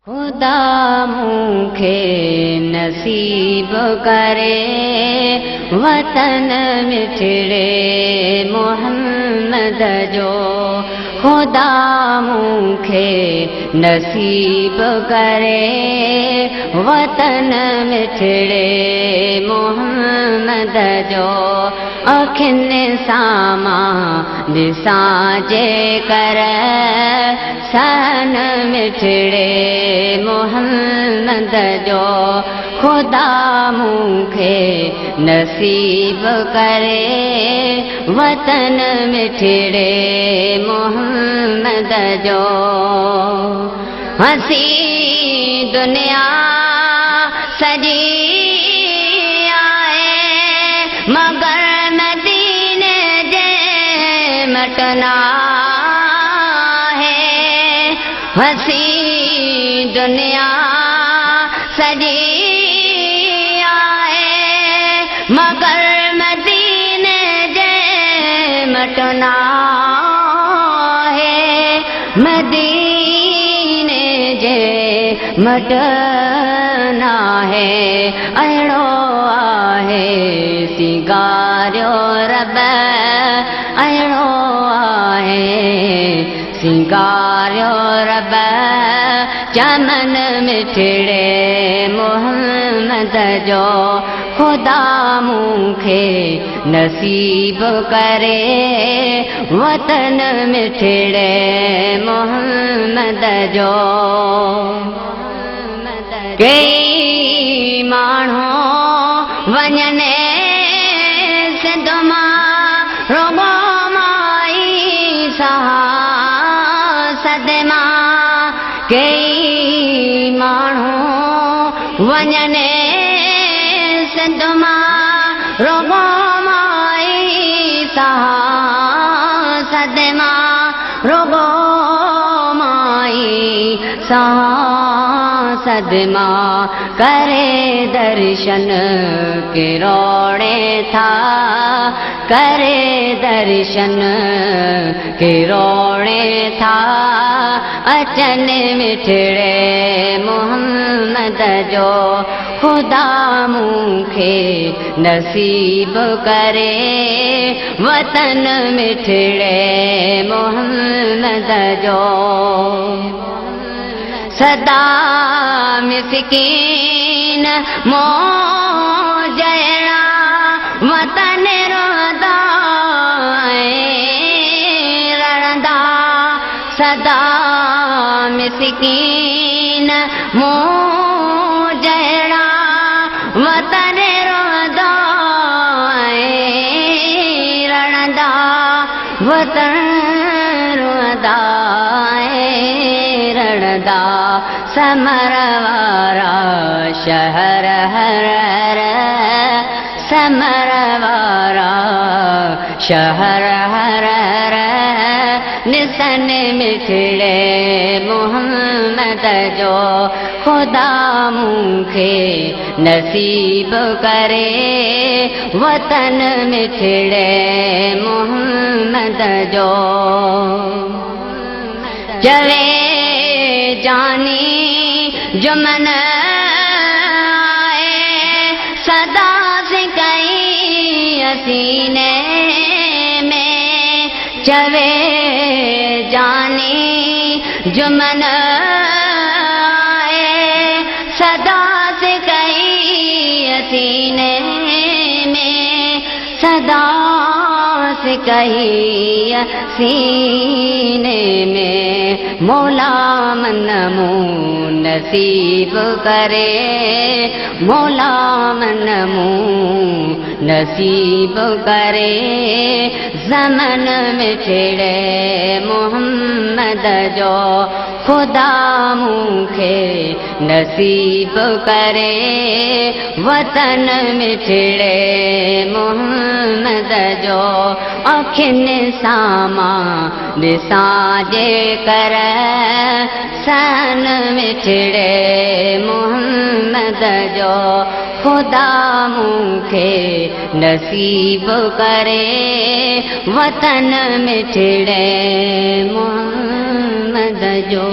खुदा मूंखे नसीब करे वतन मिठड़े मोहम्मद जो। खुदा मूंखे नसीब करे वतन मिठड़े मोहम्मद जो। अखियुनि सां मां ॾिसां जे कर सन मिठड़े मोहम्मद जो। खुदा मूंखे नसीब करे वतन मिठड़े मोहम्मद जो। हसी दुनिया सजी आए मगर मदीने जे मटना है। हसी दुनिया सजी आए मगर मदीने जे मटना है। मदीने जे मटना है। अहिड़ो आहे सिंगारियो रब, अहिड़ो आहे सिंगारियो रब चमन मिठड़े मोहम्मद जो। खुदा मूंखे नसीब करे वतन मिठड़े मोहम्मद जो। कई माण्हू वञने सिंध मां रुगो माई सहा सदमा। कई माण्हू वञने सिंध मां रुगो माई सहा सदमा। रुगो माई सहा सदमा करे दर्शन किरोड़े था। करे दर्शन किरोड़े था अचन मिठड़े मोहम्मद जो। खुदा मूंखे नसीब करे वतन मिठड़े मोहम्मद जो। सदा मिस्कीन मोजड़ा वतन रोंदा रड़ंदा। सदा मिस्कीन मोजड़ा वतन रोंदा रड़ंदा। वतन रोंदा रड़ंदा। समर वारा शहर हर समर वारा शहर हर निसन मिठड़े मोहम्मद जो। खुदा मूंखे नसीब करे वतन मिठड़े मोहम्मद जो। चवे जानी जुमन आए सदा से कई असीने में। चवे जानी जुमन आए सदा से कई असीने में। सदा से कई सीने में। मौला मन मुँह नसीब करे मौला मन मुँह नसीब करे। ज़मन मिठड़े मोहम्मद जो। खुदा मूंखे नसीब करे वतन मिठड़े मोहम्मद जो। अखियुनि सां मां ॾिसां जे कर सन मिठड़े मोहम्मद जो। खुदा मूंखे नसीब करे वतन मिठड़े मोहम्मद जो।